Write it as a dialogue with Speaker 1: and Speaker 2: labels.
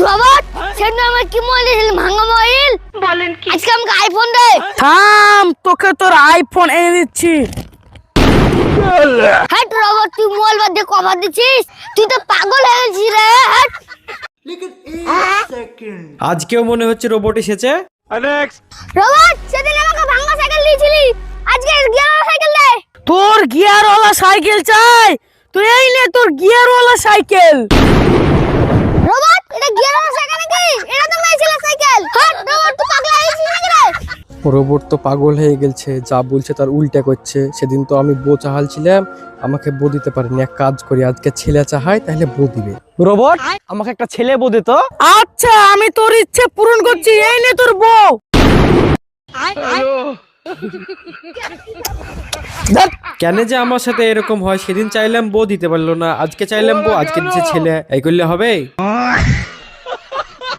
Speaker 1: Robot সেদিন আমি কি বলেছিলাম ভাঙা মোবাইল বলেন কি আজকে আমাকে আইফোন দে।
Speaker 2: থাম, তোকে তোর আইফোন এনে দিচ্ছি।
Speaker 1: হ্যাট রোবট তুই মোবাইল বাদ দিয়ে কভার দিছিস, তুই তো পাগল হয়ে গেছিস রে। হ্যাট
Speaker 3: আজকেও মনে হচ্ছে রোবট এসেছে।
Speaker 1: রোবট সেদিন আমাকে ভাঙা সাইকেল দিয়েছিলি, আজকে গিয়ার সাইকেল দে।
Speaker 2: তোর গিয়ারওয়ালা সাইকেল চাই? তুই এই নে তোর গিয়ারওয়ালা সাইকেল।
Speaker 1: রোবট এটা গিয়ার সাইকেল নাকি? এটা তো মেয়েছিলা সাইকেল। হ্যাট রোবট তুই পাগল হয়ে গেছিস নাকি রে?
Speaker 3: রোবট তো পাগল হয়ে গেছে, যা বলছে তার উল্টা করছে। সেদিন তো আমি বউ চাহাল ছিলাম, আমাকে বউ দিতে পারেনি। এক কাজ করি, আজকে ছেলে চাহাই, তাহলে বউ দিবে।
Speaker 2: রোবট আমাকে একটা ছেলে বউ দে তো। আচ্ছা আমি তোর ইচ্ছে পূরণ করছি, এই নে তোর বউ।
Speaker 3: কেন যে আমার সাথে এরকম হয়? সেদিন চাইলাম বউ দিতে পারলো না, আজকে চাইলাম বউ, আজকে দিচ্ছে ছেলে। এই করলে হবে?